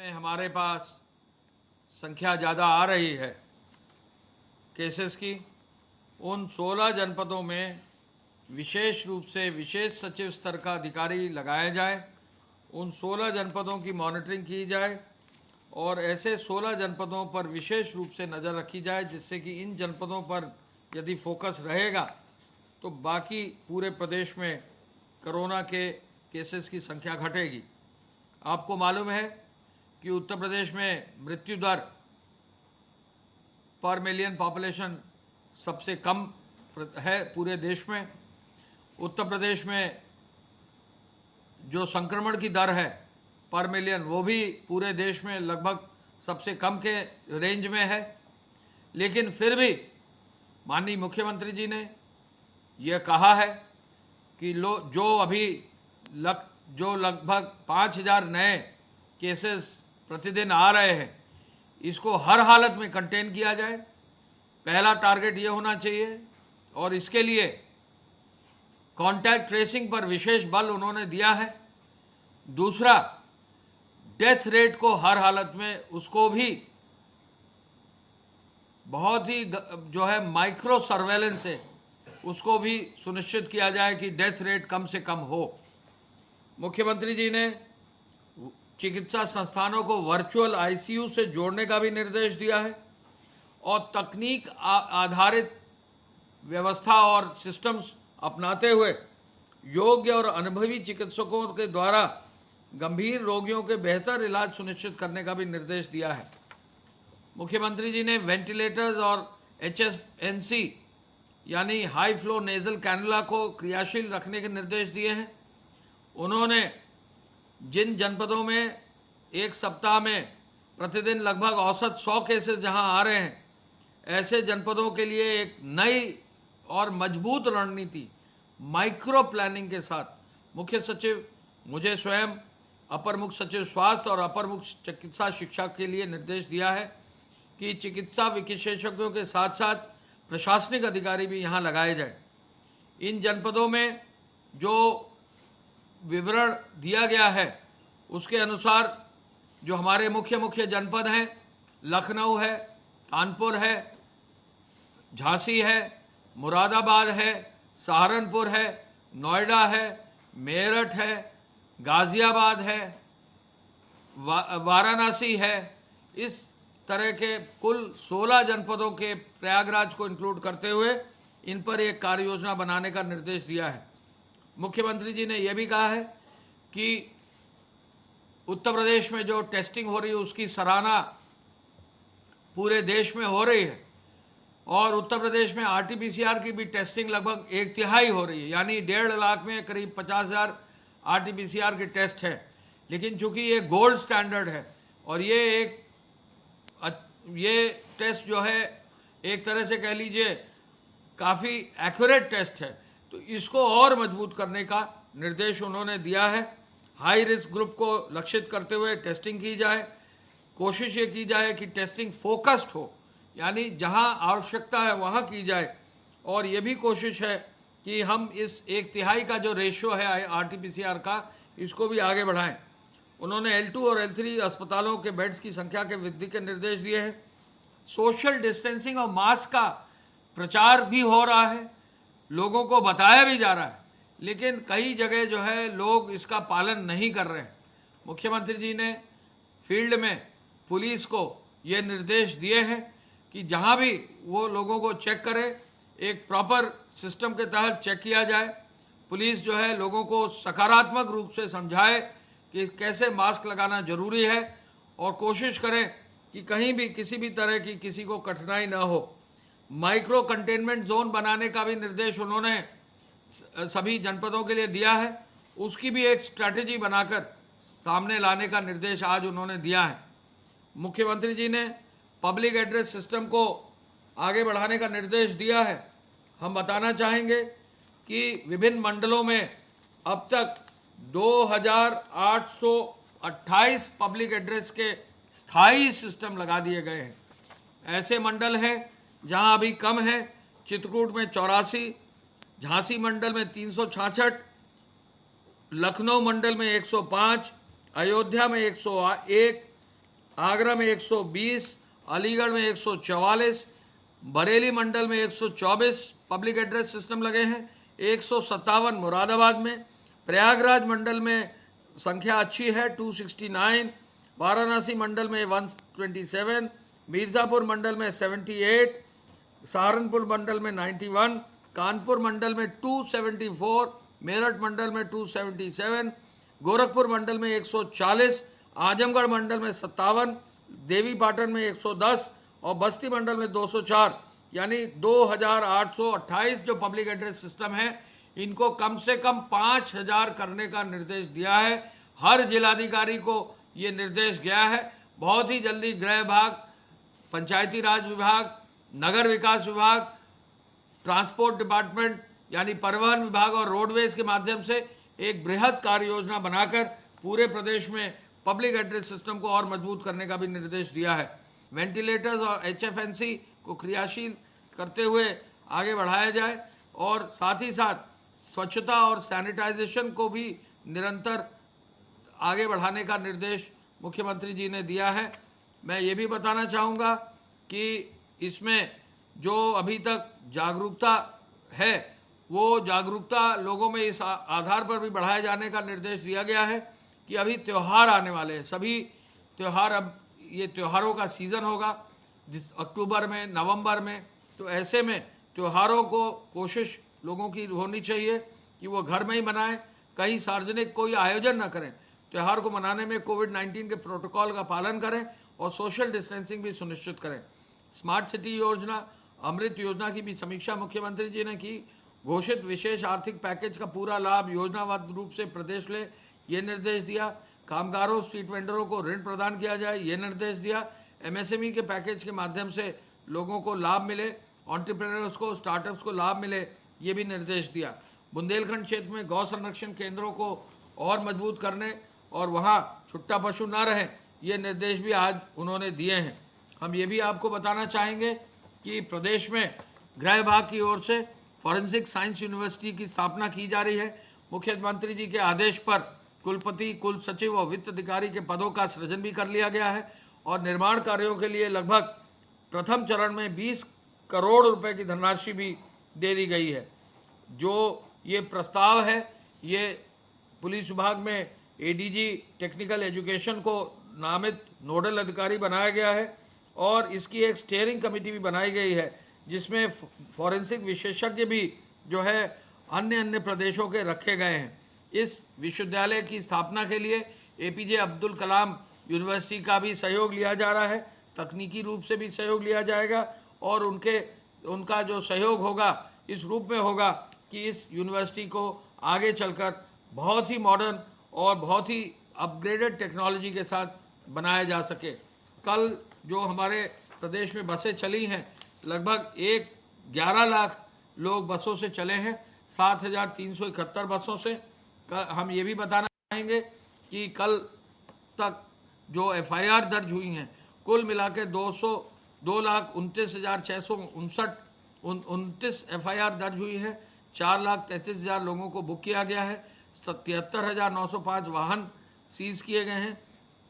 में हमारे पास संख्या ज़्यादा आ रही है केसेस की, उन 16 जनपदों में विशेष रूप से विशेष सचिव स्तर का अधिकारी लगाया जाए, उन 16 जनपदों की मॉनिटरिंग की जाए और ऐसे 16 जनपदों पर विशेष रूप से नज़र रखी जाए, जिससे कि इन जनपदों पर यदि फोकस रहेगा तो बाकी पूरे प्रदेश में कोरोना के केसेस की संख्या घटेगी। आपको मालूम है कि उत्तर प्रदेश में मृत्यु दर पर मिलियन पॉपुलेशन सबसे कम है पूरे देश में। उत्तर प्रदेश में जो संक्रमण की दर है पर मिलियन, वो भी पूरे देश में लगभग सबसे कम के रेंज में है। लेकिन फिर भी माननीय मुख्यमंत्री जी ने यह कहा है कि जो लगभग 5000 नए केसेस प्रतिदिन आ रहे हैं, इसको हर हालत में कंटेन किया जाए। पहला टारगेट ये होना चाहिए और इसके लिए कॉन्टैक्ट ट्रेसिंग पर विशेष बल उन्होंने दिया है। दूसरा, डेथ रेट को हर हालत में उसको भी बहुत ही जो है माइक्रो सर्वेलेंस से उसको भी सुनिश्चित किया जाए कि डेथ रेट कम से कम हो। मुख्यमंत्री जी ने चिकित्सा संस्थानों को वर्चुअल आईसीयू से जोड़ने का भी निर्देश दिया है और तकनीक आधारित व्यवस्था और सिस्टम्स अपनाते हुए योग्य और अनुभवी चिकित्सकों के द्वारा गंभीर रोगियों के बेहतर इलाज सुनिश्चित करने का भी निर्देश दिया है। मुख्यमंत्री जी ने वेंटिलेटर्स और HFNC यानी हाई फ्लो नेजल कैनुला को क्रियाशील रखने के निर्देश दिए हैं। उन्होंने जिन जनपदों में एक सप्ताह में प्रतिदिन लगभग औसत 100 केसेस जहां आ रहे हैं, ऐसे जनपदों के लिए एक नई और मजबूत रणनीति माइक्रो प्लानिंग के साथ मुख्य सचिव, मुझे स्वयं अपर मुख्य सचिव स्वास्थ्य और अपर मुख्य चिकित्सा शिक्षा के लिए निर्देश दिया है कि चिकित्सा विशेषज्ञों के साथ साथ प्रशासनिक अधिकारी भी यहाँ लगाए जाए। इन जनपदों में जो विवरण दिया गया है उसके अनुसार जो हमारे मुख्य जनपद हैं, लखनऊ है, कानपुर है, झांसी है, मुरादाबाद है, सहारनपुर है, नोएडा है, मेरठ है, गाजियाबाद है, वाराणसी है, इस तरह के कुल 16 जनपदों के प्रयागराज को इंक्लूड करते हुए इन पर एक कार्य योजना बनाने का निर्देश दिया है। मुख्यमंत्री जी ने यह भी कहा है कि उत्तर प्रदेश में जो टेस्टिंग हो रही है उसकी सराहना पूरे देश में हो रही है और उत्तर प्रदेश में RT-PCR की भी टेस्टिंग लगभग 1/3 हो रही है, यानी 1.5 लाख में करीब 50,000 RT-PCR के टेस्ट है। लेकिन चूंकि ये गोल्ड स्टैंडर्ड है और ये टेस्ट जो है एक तरह से कह लीजिए काफ़ी एक्यूरेट टेस्ट है, तो इसको और मजबूत करने का निर्देश उन्होंने दिया है। हाई रिस्क ग्रुप को लक्षित करते हुए टेस्टिंग की जाए। कोशिश ये की जाए कि टेस्टिंग फोकस्ड हो, यानी जहां आवश्यकता है वहां की जाए और ये भी कोशिश है कि हम इस 1/3 का जो रेशियो है RT-PCR का, इसको भी आगे बढ़ाएं। उन्होंने L2 और L3 अस्पतालों के बेड्स की संख्या के वृद्धि के निर्देश दिए हैं। सोशल डिस्टेंसिंग और मास्क का प्रचार भी हो रहा है, लोगों को बताया भी जा रहा है, लेकिन कई जगह जो है लोग इसका पालन नहीं कर रहे हैं। मुख्यमंत्री जी ने फील्ड में पुलिस को ये निर्देश दिए हैं कि जहां भी वो लोगों को चेक करे, एक प्रॉपर सिस्टम के तहत चेक किया जाए। पुलिस जो है लोगों को सकारात्मक रूप से समझाए कि कैसे मास्क लगाना जरूरी है और कोशिश करें कि कहीं भी किसी भी तरह की किसी को कठिनाई ना हो। माइक्रो कंटेनमेंट जोन बनाने का भी निर्देश उन्होंने सभी जनपदों के लिए दिया है, उसकी भी एक स्ट्रैटेजी बनाकर सामने लाने का निर्देश आज उन्होंने दिया है। मुख्यमंत्री जी ने पब्लिक एड्रेस सिस्टम को आगे बढ़ाने का निर्देश दिया है। हम बताना चाहेंगे कि विभिन्न मंडलों में अब तक 2828 पब्लिक एड्रेस के स्थायी सिस्टम लगा दिए गए हैं। ऐसे मंडल हैं जहां अभी कम है, चित्रकूट में 84, झांसी मंडल में 366, लखनऊ मंडल में 105, अयोध्या में 101, आगरा में 120, अलीगढ़ में 144, बरेली मंडल में 124 पब्लिक एड्रेस सिस्टम लगे हैं, 157 मुरादाबाद में, प्रयागराज मंडल में संख्या अच्छी है 269, वाराणसी मंडल में 127, मिर्ज़ापुर मंडल में 78, सहारनपुर मंडल में 91, कानपुर मंडल में 274, मेरठ मंडल में 277, गोरखपुर मंडल में 140, आजमगढ़ मंडल में 57, देवीपाटन में 110 और बस्ती मंडल में 204, यानी 2828 जो पब्लिक एड्रेस सिस्टम है इनको कम से कम 5000 करने का निर्देश दिया है। हर जिलाधिकारी को ये निर्देश गया है। बहुत ही जल्दी गृह विभाग, पंचायती राज विभाग, नगर विकास विभाग, ट्रांसपोर्ट डिपार्टमेंट यानी परिवहन विभाग और रोडवेज के माध्यम से एक बृहद कार्य योजना बनाकर पूरे प्रदेश में पब्लिक एड्रेस सिस्टम को और मजबूत करने का भी निर्देश दिया है। वेंटिलेटर्स और HFNC को क्रियाशील करते हुए आगे बढ़ाया जाए और साथ ही साथ स्वच्छता और सैनिटाइजेशन को भी निरंतर आगे बढ़ाने का निर्देश मुख्यमंत्री जी ने दिया है। मैं ये भी बताना चाहूँगा कि इसमें जो अभी तक जागरूकता है वो जागरूकता लोगों में इस आधार पर भी बढ़ाए जाने का निर्देश दिया गया है कि अभी त्यौहार आने वाले हैं। सभी त्यौहार, अब ये त्योहारों का सीज़न होगा अक्टूबर में, नवंबर में, तो ऐसे में त्योहारों को कोशिश लोगों की होनी चाहिए कि वो घर में ही मनाएं, कहीं सार्वजनिक कोई आयोजन न करें। त्यौहार को मनाने में कोविड-19 के प्रोटोकॉल का पालन करें और सोशल डिस्टेंसिंग भी सुनिश्चित करें। स्मार्ट सिटी योजना, अमृत योजना की भी समीक्षा मुख्यमंत्री जी ने की। घोषित विशेष आर्थिक पैकेज का पूरा लाभ योजनाबद्ध रूप से प्रदेश ले, ये निर्देश दिया। कामगारों, स्ट्रीट वेंडरों को ऋण प्रदान किया जाए, ये निर्देश दिया। MSME के पैकेज के माध्यम से लोगों को लाभ मिले, एंटरप्रेन्योर्स को, स्टार्टअप्स को लाभ मिले, ये भी निर्देश दिया। बुंदेलखंड क्षेत्र में गौ संरक्षण केंद्रों को और मजबूत करने और वहाँ छुट्टा पशु ना रहें, ये निर्देश भी आज उन्होंने दिए हैं। हम ये भी आपको बताना चाहेंगे कि प्रदेश में गृह विभाग की ओर से फॉरेंसिक साइंस यूनिवर्सिटी की स्थापना की जा रही है। मुख्यमंत्री जी के आदेश पर कुलपति, कुल सचिव और वित्त अधिकारी के पदों का सृजन भी कर लिया गया है और निर्माण कार्यों के लिए लगभग प्रथम चरण में 20 करोड़ रुपए की धनराशि भी दे दी गई है। जो ये प्रस्ताव है ये पुलिस विभाग में ADG टेक्निकल एजुकेशन को नामित नोडल अधिकारी बनाया गया है और इसकी एक स्टीयरिंग कमेटी भी बनाई गई है जिसमें फॉरेंसिक विशेषज्ञ भी जो है अन्य प्रदेशों के रखे गए हैं। इस विश्वविद्यालय की स्थापना के लिए APJ अब्दुल कलाम यूनिवर्सिटी का भी सहयोग लिया जा रहा है, तकनीकी रूप से भी सहयोग लिया जाएगा और उनका जो सहयोग होगा इस रूप में होगा कि इस यूनिवर्सिटी को आगे चलकर बहुत ही मॉडर्न और बहुत ही अपग्रेडेड टेक्नोलॉजी के साथ बनाया जा सके। कल जो हमारे प्रदेश में बसें चली हैं, लगभग 11 लाख लोग बसों से चले हैं, 7371 बसों से। हम ये भी बताना चाहेंगे कि कल तक जो FIR दर्ज हुई हैं कुल मिला के 2,29,659 FIR दर्ज हुई है। 4,33,000 लोगों को बुक किया गया है। 73,905 वाहन सीज किए गए हैं।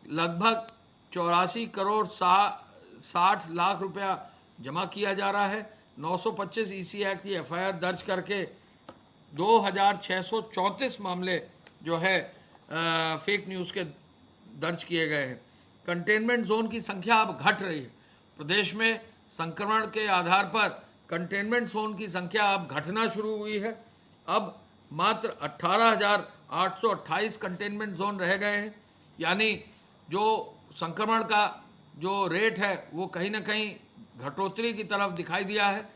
लगभग 84 करोड़ 60 लाख रुपया जमा किया जा रहा है। 925 EC एक्ट की FIR दर्ज करके 2,634 मामले जो है फेक न्यूज़ के दर्ज किए गए हैं। कंटेनमेंट जोन की संख्या अब घट रही है। प्रदेश में संक्रमण के आधार पर कंटेनमेंट जोन की संख्या अब घटना शुरू हुई है। अब मात्र 18,828 कंटेनमेंट जोन रह गए हैं, यानी जो संक्रमण का जो रेट है वो कहीं ना कहीं घटोतरी की तरफ दिखाई दिया है,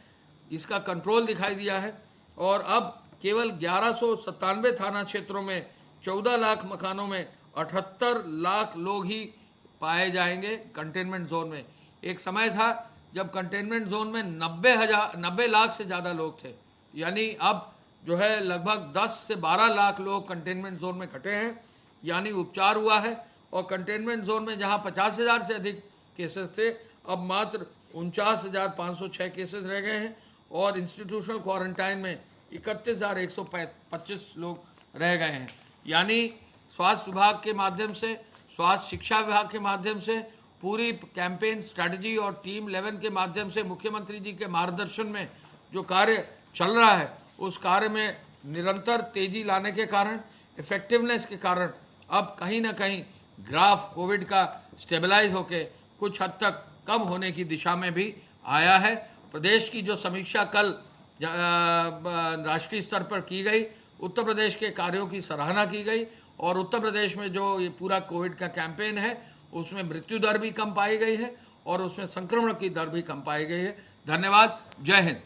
इसका कंट्रोल दिखाई दिया है और अब केवल 1197 थाना क्षेत्रों में 14 लाख मकानों में 78 लाख लोग ही पाए जाएंगे कंटेनमेंट जोन में। एक समय था जब कंटेनमेंट जोन में 90 लाख से ज़्यादा लोग थे, यानी अब जो है लगभग 10 से 12 लाख लोग कंटेनमेंट जोन में कटे हैं, यानी उपचार हुआ है। और कंटेनमेंट जोन में जहां 50,000 से अधिक केसेस थे, अब मात्र 49,506 केसेस रह गए हैं और इंस्टीट्यूशनल क्वारंटाइन में 31,125 लोग रह गए हैं। यानी स्वास्थ्य विभाग के माध्यम से, स्वास्थ्य शिक्षा विभाग के माध्यम से पूरी कैंपेन स्ट्रैटेजी और टीम 11 के माध्यम से मुख्यमंत्री जी के मार्गदर्शन में जो कार्य चल रहा है, उस कार्य में निरंतर तेजी लाने के कारण, इफेक्टिवनेस के कारण अब कहीं ना कहीं ग्राफ कोविड का स्टेबलाइज होके कुछ हद तक कम होने की दिशा में भी आया है। प्रदेश की जो समीक्षा कल राष्ट्रीय स्तर पर की गई, उत्तर प्रदेश के कार्यों की सराहना की गई और उत्तर प्रदेश में जो ये पूरा कोविड का कैंपेन है उसमें मृत्यु दर भी कम पाई गई है और उसमें संक्रमण की दर भी कम पाई गई है। धन्यवाद। जय हिंद।